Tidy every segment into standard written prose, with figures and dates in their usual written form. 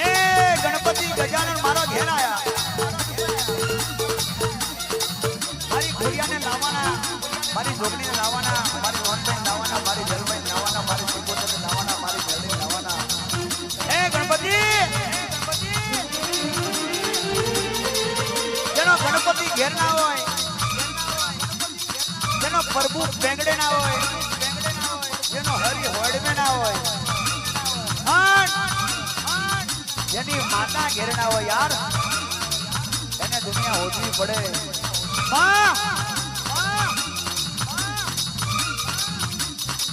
એ ગણપતિ ગજાનન મારો ઘેર આયા મારી ખોડિયાને લાવવાના મારી જોગણીને લાવવાના મારી વનભાઈ લાવવાના મારી જલભાઈ લાવવાના મારી સુગોતને લાવવાના મારી જલને લાવવાના એ ગણપતિ જેનો ગણપતિ ઘેર ના હોય જેનો પ્રભુ બેંગડે ના હોય જેનો હરી હોડમે ના હોય જેની માતા ઘેર ના હોય યાર એને દુનિયા હોજવી પડે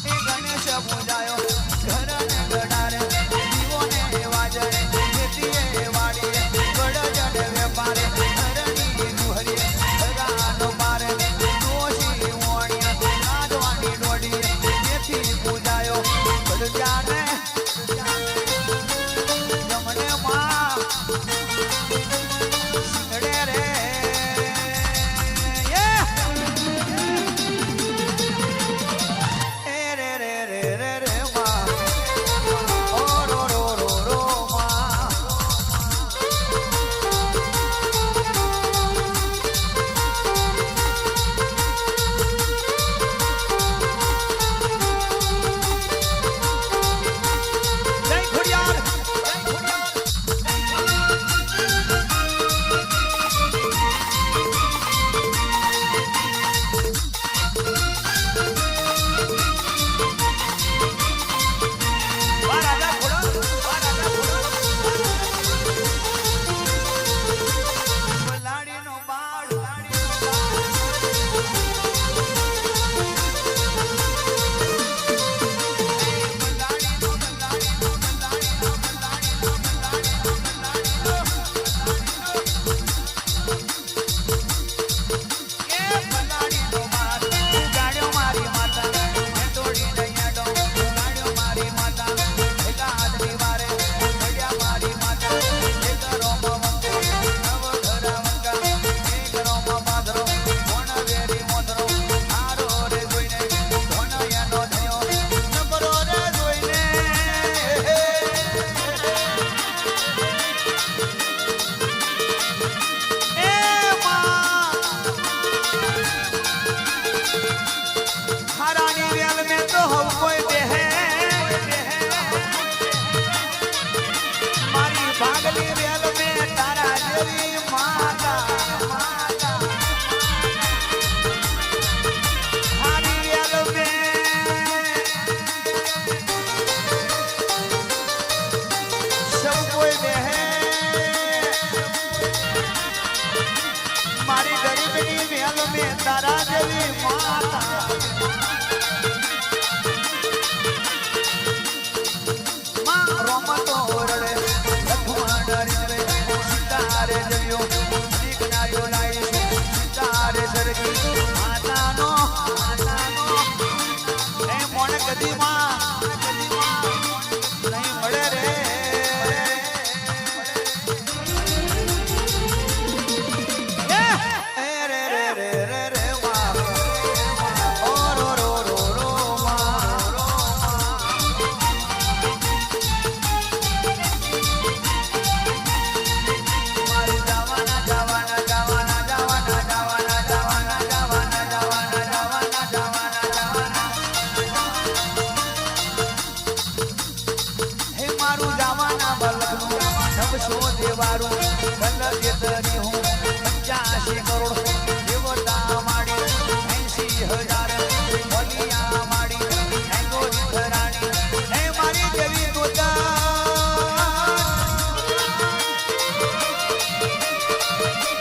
એ ગણેશ પૂજાયો ઘર ને ગડારે જીવોને વાજે ખેતીએ વાડીએ ગડજને વેપારે હરણી નુહરીએ રાનો મારે દોશી ઓણિયા રાજવાણી ડોડીએ તેથી પૂજાયો ગડજાને જમણે માં સિંગડે રે તારા જેવી માતા માં રોમતો રડે લખમાં ડરી રે સિતારે જવ્યો દીકનાયો લાઈ સિતારે સરગી માતાનો એ મોણ કદી માં નહીં મળે રે દેવારું ગલગેતરી હું 85 કરોડ દેવતા માડી 80,000 બોલિયા માડી એંગોરી ઘરાણી હે મારી દેવી દોતા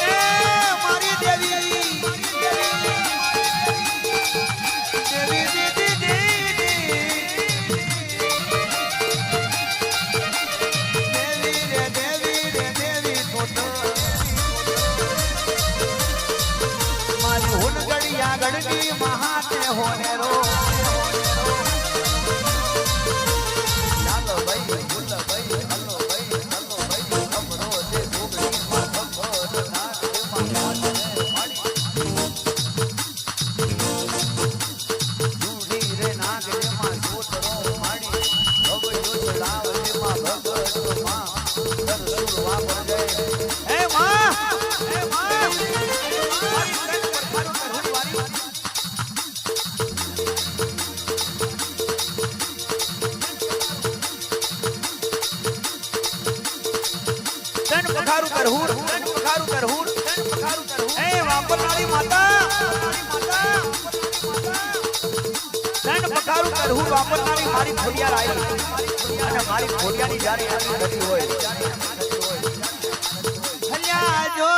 એ મારી દેવી गड़गी महाते होने रो चलो भाई बोल भाई हलो भाई हमरो दे गोगड़ी माधव नाथ माड़ी दूधी रे नाग रे मा जोतरो माड़ी अब जो चलाव પખારું કરહુર પખારું કરહુર પખારું કરહુર એ વાંબરનાળી માતા ધન પખારું કરહુર વાંબરનાળી મારી ખોડિયાર આવી અને મારી ખોડિયાની જ્યારે આવી ગતી હોય હલ્યા જો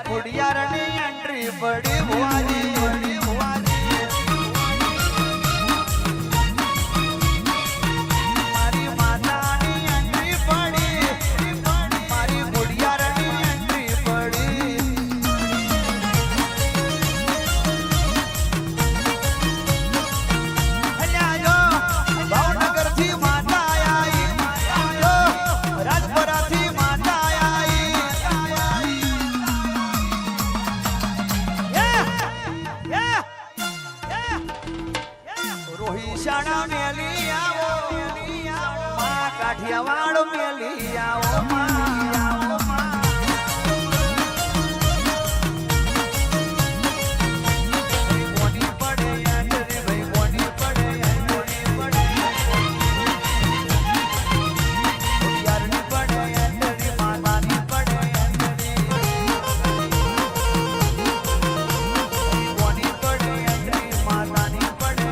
ખોડિયારની એન્ટ્રી પડી ભુવાજી મારી માતાની એન્ટ્રી પડી મારી ખોડિયારની એન્ટ્રી પડી અલ્યા જો ભાવનગરથી માતા આવી જો રાજપરાથી માતા રોહિશાણા મેલી આવો માં કાઠિયાવાડ મેલી આવો મોની પડે એન્ટ્રી ભાઈ મોની પડે એન્ટ્રી પડે ખોડિયારની પડે એન્ટ્રી માતાની પડે એન્ટ્રી મોની પડે એન્ટ્રી માતાની પડે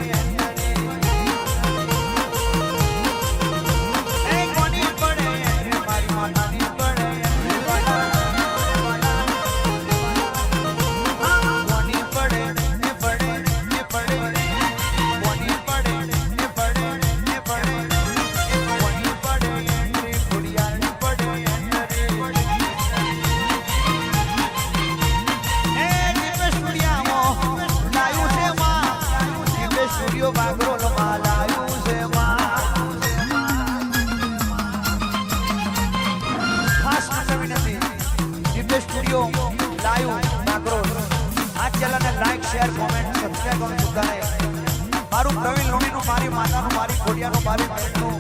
મારું પ્રવીણ લોણીનું મારી માતાનું મારી ખોડિયાનું મારી બહેનનું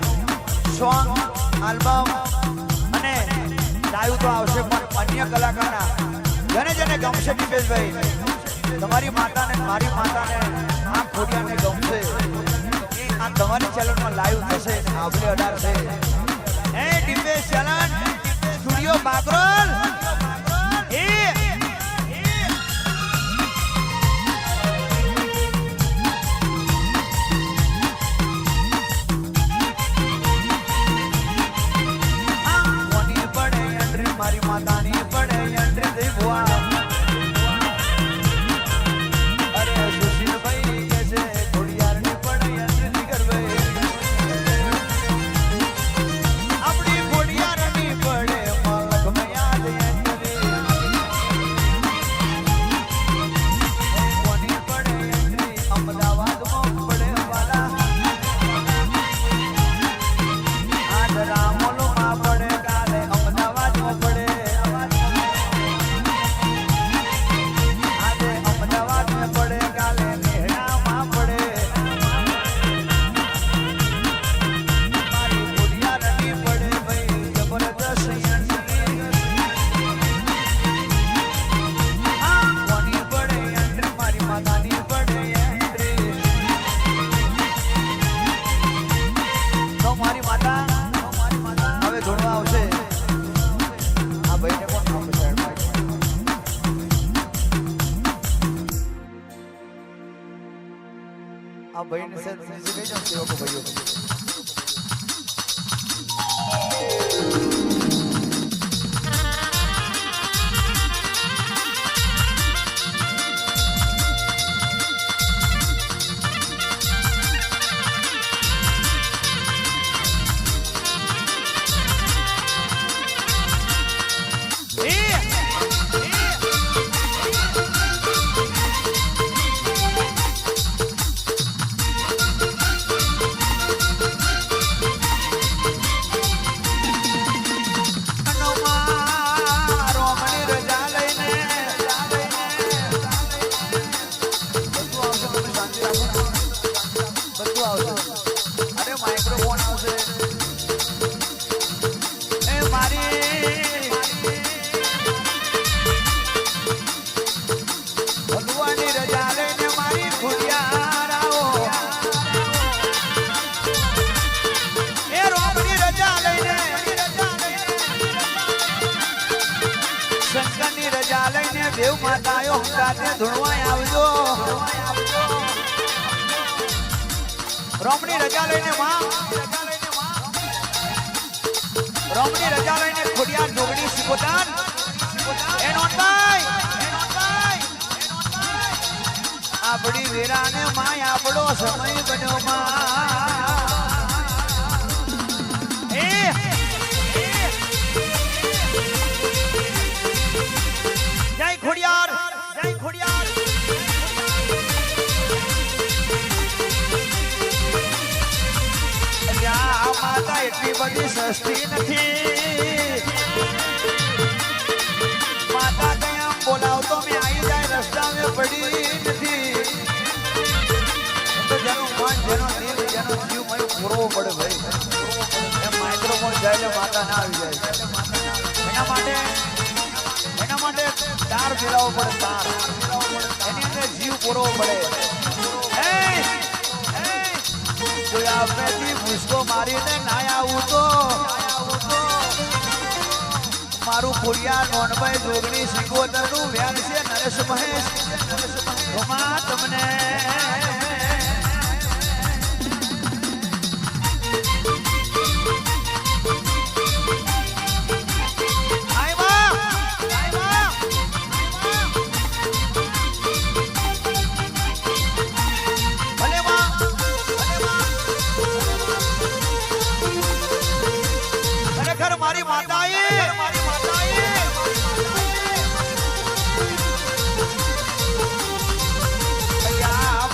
સોંગ આલ્બમ અને લાઈવ તો આવશે પણ અન્ય કલાકારના જેને ગમશે દીપેશભાઈ તમારી માતાને મારી માતાને આ ખોડિયાને ગમશે આ તમારી ચેનલમાં લાઈવ થશે આવલે 18 છે એ દીપેશ ચેનલ સ્ટુડિયો બાગરોલ માતાની પડે એન્ટ્રી દે ભુવા અરે સુશીલભાઈ કે છે ખોડિયારની પડે એન્ટ્રી કરભાઈ આપણી ખોડિયારની પડે મલક યાદ એન્ટ્રી કોની પડે એન્ટ્રી અમદાવાદમાં પડે વાલા આજ રામોલમાં પડે કાલે અમદાવાદમાં પડે આ ભાઈને સર બીજી કઈ જાવ સેવકો ભાઈઓ રજા લઈને દેવ માતા આયો હંગાતે ધૂણવાય આવજો રોમણી રજા લઈને માં રોમણી રજા લઈને ખોડિયાર જોગણી સિકોતાન એ નોંધાય આપડી વીરાને માય આપણો સમય બન્યો માં જય ખોડિયાર માતા એટલી બધી સસ્તી નથી માતા ત્યાં બોલાવતો મેં આવી જાય રસ્તા મેં પડી નથી તો જેનું મન જેનો દિલ જેનો જીવ મને પૂરવો પડે ભાઈ એમ માઇક્રોફોન જાય એટલે માતા ના આવી જાય એના માટે તાર ફેરવવો પડે તાર એની અંદર જીવ પૂરવો પડે કોઈ આપેથી ભૂસકો મારીને ના આવું તો મારું ખોડિયાર નોનભાઈ જોગણી સિકોતર નું વ્યાન છે નરેશ મહેશ તમને મારી માતાએ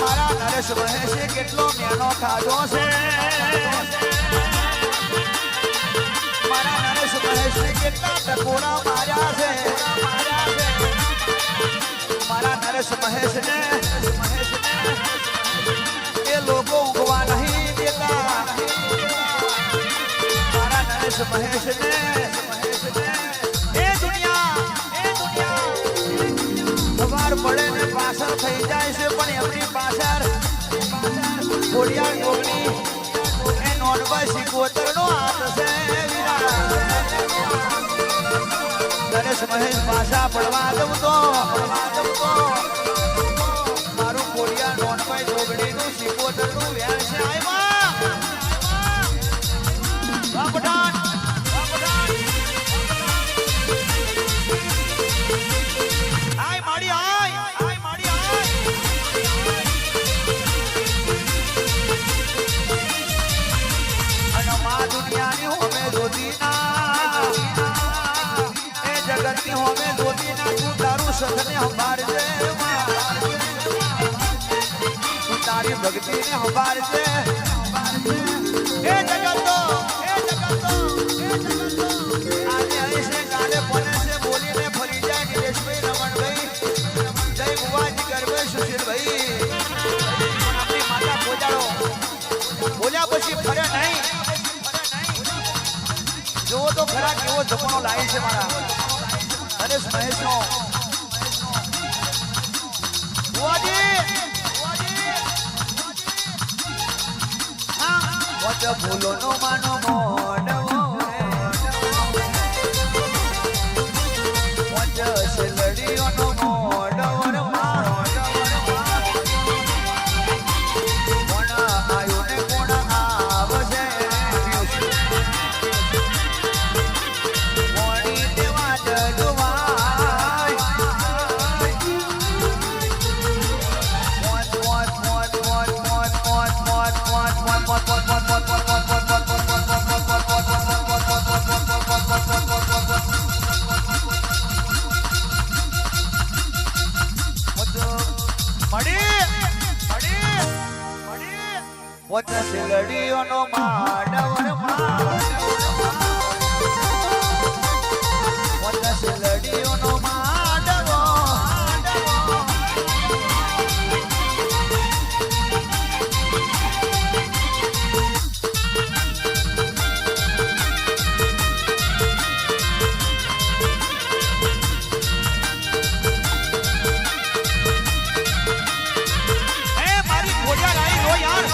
મારા નરેશ મહેશે કેટલો મેનો ખાધો છે મારા નરેશ મહેશે કેટલા ટકોરા માર્યા છે મારા નરેશ મહેશને એ લોકો ઊંઘવા નહીં દેતા મહેશને એ દુનિયા સવાર પડે ને પાછળ થઈ જાય છે પણ એમની પાછળ ખોડિયાર જોગણી એ નોનભાઈ સિકોતર નો હાથ છે નરેશ મહેશ પાછા પડવા દઉં તો મારું ખોડિયાર નોનભાઈ જોગણી નું સિકોતર નું વ્યાસ છે પઠાણ આય માડી આય અને મા દુનિયાની હોમે જોતી ના એ જગતની હોમે જોતી ના તું તારું સથને સંભાળજે તું તારી ભક્તિને સંભાળજે એ જગતો જો તો ખરા કેવો જમાનો લાવી છે મારા નરેશ મહેશ નો ભૂલો નો માનો લડીઓ નો લડીઓનો માડવર લડીઓનો માડવો મારી ખોડિયાર આવી લો યાર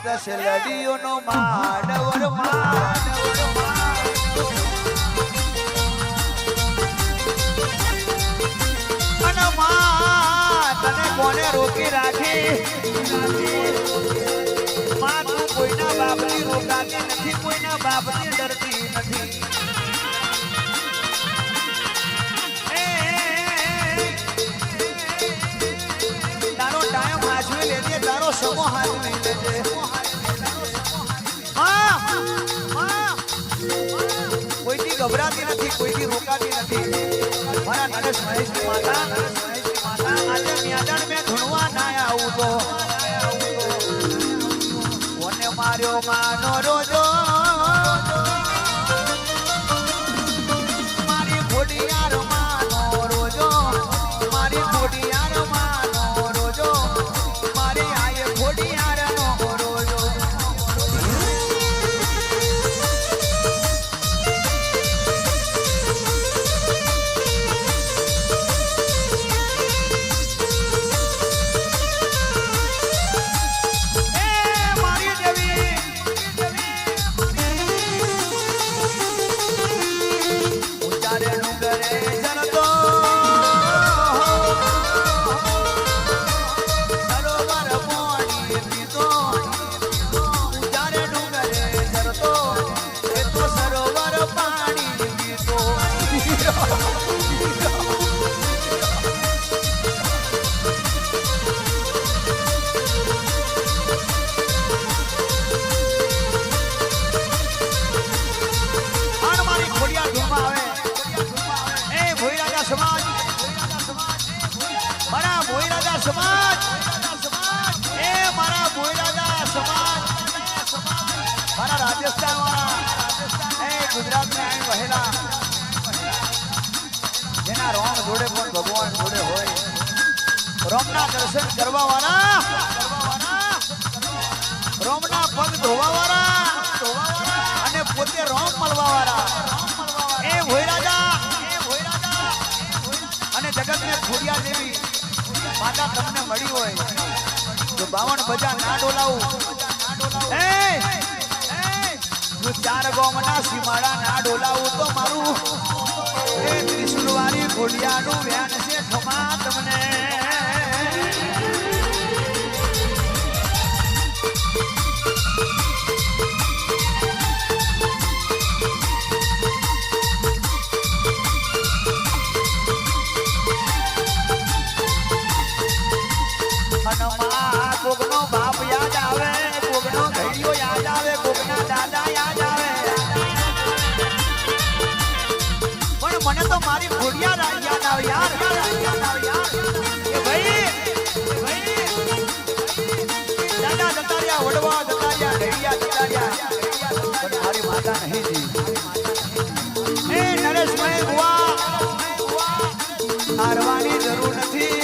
દસ લડીઓનો માડવર અને તને કોને રોકી રાખી માં તું કોઈના બાપની રોકાતી નથી કોઈના બાપની ડરતી નથી તારો ટાઈમ હાચવી લેજે તારો સમો હાચવી લેજે કોઈથી ગભરાતી નથી કોઈથી રોકાતી નથી મારા નરેશ મહેશની માતા આજે મેદાન મેં ધૂણવા ના આવું તો કોને માર્યો માનો રોજો મારી ખોડિયાર માનો રોજો મારી ખોડિયાર માનો રોજો મારી આયે ખોડિયાર નો રોજો સમાજ એ મારા ભોયરાજા સમાજ મારા રાજસ્થાન વાળા એ ગુજરાત ને આઈ વહેલા જેના રોમ જોડે પણ ભગવાન જોડે હોય રોમના દર્શન કરવા વાળા રોમના પગ ધોવા વાળા અને પોતે રોમ મળવા વાળા એ ભોયરાજા અને જગત ને ખોડિયા દેવી માતા તમને મળી હોય તો 52 બજા ના ડોલાવું જો 4 ગોમના સીમાડા ના ડોલાવું તો મારું એ ત્રિશુલવારી ખોડિયાનું વ્યાન છે ખમા તમને કોકનો બાપ યાદ આવે કોકનો ઘડિયો યાદ આવે કોકના દાદા યાદ આવે પણ મને તો મારી ખોડિયા યાદ આવે યાર કે ભાઈ દાદા દતારિયા વડવા દતારિયા ઘડિયા દતારિયા પણ મારી માતા નહીં જી એ નરેશભાઈ બુઆ હારવાની જરૂર નથી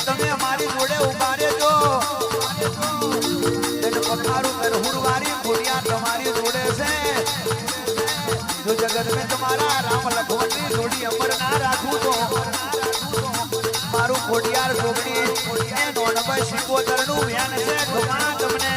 તમે અમારી જોડે ઉભા રહેજો તેને પખારું કરહુરવારી ખોડિયા તમારી જોડે છે જો જગત મેં તમારા રામ લખવણની જોડી અમર ના રાખું તો મારું ખોડિયાર જોગણી એ નોનભાઈ સિકોતરનું વ્યાન છે ઢોકા તમને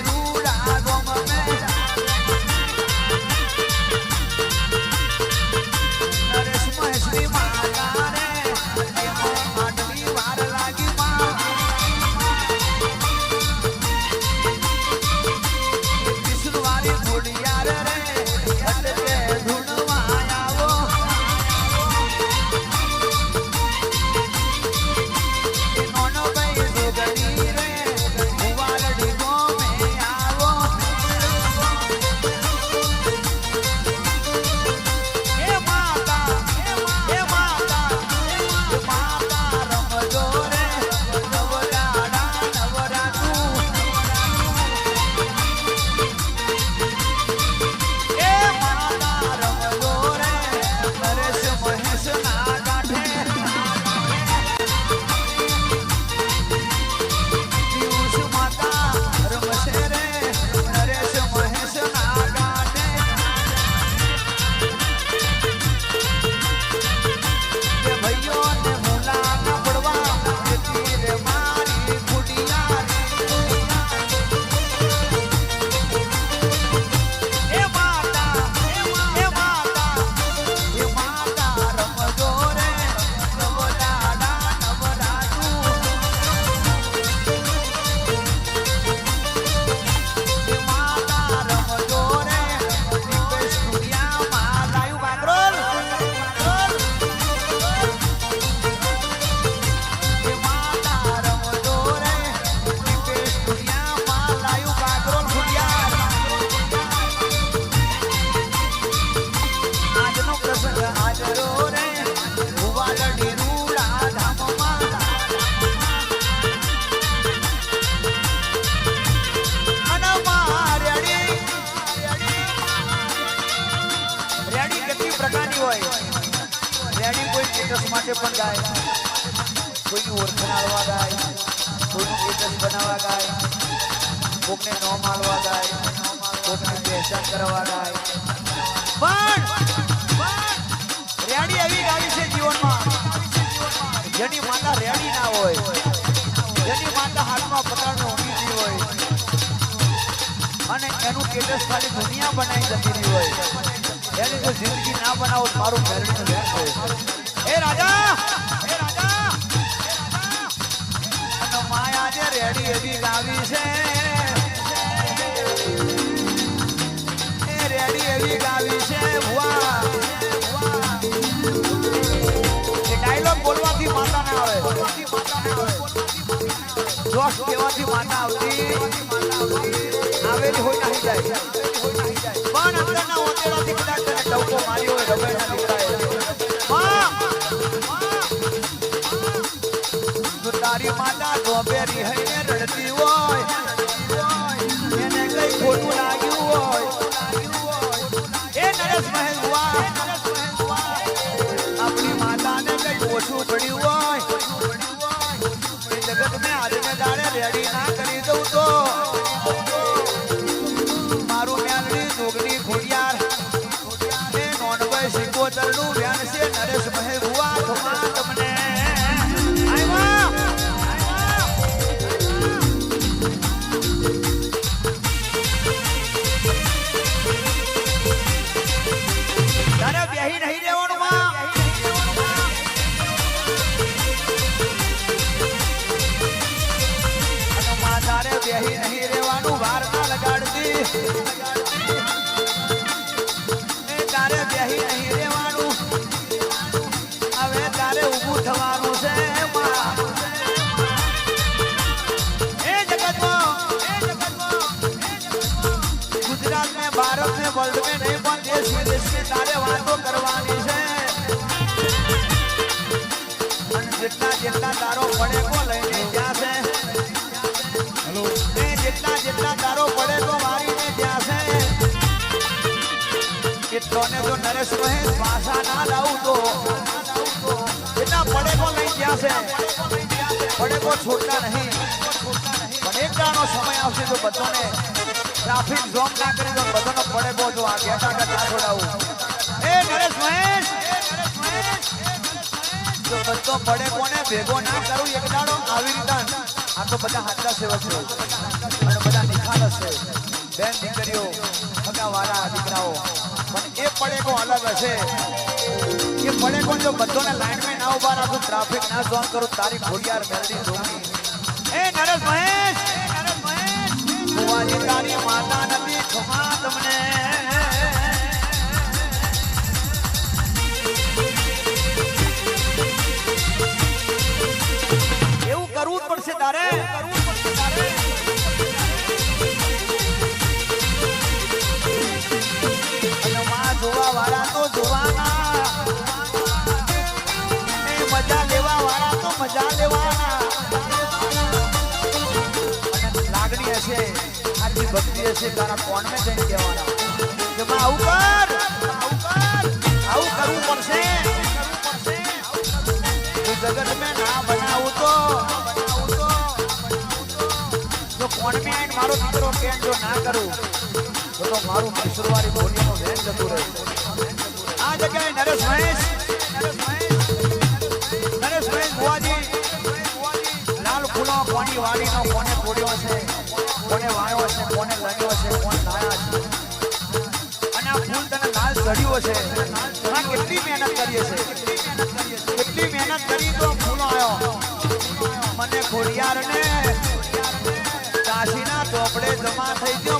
રૂડા પણ ગાય, કોઈની ઓળખાણ આલવા ગાય, કોઈનું સ્ટેટસ બનાવવા ગાય, કોકને નોમ આલવા ગાય, કોકને પહેચાન કરવા ગાય. પણ રેડી એવી ગાડી છે જીવનમાં જેની માતા રેડી ના હોય, જેની માતા હાથમાં પકડને ઊંઘી હોય અને એનું સ્ટેટસ ખાલી દુનિયા બનાવી જતી રહી હોય, એની જો જિંદગી ના બનાવો મારું મેરડીનું વેર છે. એ રાજા અને માયા જે રેડી એવી ગાવી છે, એ રેડી એવી ગાવી છે. ડાયલોગ બોલવાથી માતા ના આવે, જોશ કહેવાથી માતા આવતી આવેલી હોય નાહી જાય, પણ અંદરના ઓતેડાથી કદાચ તને ટવકો માર્યો હોય રબે ના નીકળાય. તારી માતા ગોબેરી હઈને રડતી હોય, એને કઈ ખોટું લાગ્યું હોય, એ નરેશ મહેંગવા આપણી માતાને કઈ ઓછું પડ્યું હોય, એ જગત મેં આજને દાડે રેડી ના કરી દઉં તો મારું મેલડી જોગની ખોડિયાર એ નોનભાઈ સિકોતરનું વ્યાન છે. નરેશ મહેંગવા ખમા તમને બેહી નહીં રહેવાનું, વાર ના લગાડતી, એ તારે બેહી નહીં રહેવાનું, હવે તારે ઊભું થવાનું છે. એ જગતમાં ગુજરાત में भारत में वर्ल्ड में नहीं પણ देश विदेश में તારે વાતો કરવાની છે. અને જેટલા તારો પડે કો લઈને જ્યાં છે, જેટલા તારો પડે તો મારીને ત્યાં છે. એટલોને જો નરેશ મહેશ પાછા ના લાવું તો એટલા પડેકો લઈ ગયા છે, પડેકો છોડતા નહીં. પણ એક દાડો સમય આવશે તો બધાને ટ્રાફિક જોમ ના કરી દો, બધાનો પડેકો જો આ ઘેટા ના છોડાવું. એ નરેશ મહેશ જો બધો પડેકોને ભેગો ના કરું એક દાડો આવી રીતે. આ તો બધા હાથા સેવક છે અને બધા નિખાલસ છે, બેન દીકરીઓ સગાવાળા દીકરાઓ, પણ એ પડેકો અલગ હશે. એ પડેકો જો બધાને લાઈનમાં ના ઉભા રાખું, ટ્રાફિક ના જોન કરું, તારી ખોડિયાર મેલડી જોગની. એ નરેશ મહેશ ભુવાજી તારી માતા નથી ખમા તમને. એવું કરવું જ પડશે તારે. જોવા વાળા તો જોવાના, મજા લેવા વાળા તો મજા લેવાના. લાગણી હશે, આટલી ભક્તિ હશે, તારા કોણ में જઈને કહેવાના કે આવું કર, આવું કરવું પડશે. જગત મેં ના બનાવું તો જો કોણ में આવીને મારો દીકરો કેમ જો ના કરું તો મારું મૈસૂરવાળી બોલીનો વેન જતું રહે. આ જગ્યાએ નરેશ મહેશ બુવાજી લાલ ફૂલો કોની વાડીનો કોને તોડ્યો છે, કોને વાયો છે, કોને લણ્યો છે, કોને લાયા છે, અને આ ફૂલ તને લાલ ચડ્યો છે. આ કેટલી મહેનત કરીએ છે, કેટલી મહેનત કરી તો ફૂલો આવ્યો. મને ખોડિયાર ને કાશીના ચોપડે જમા થઈ ગયો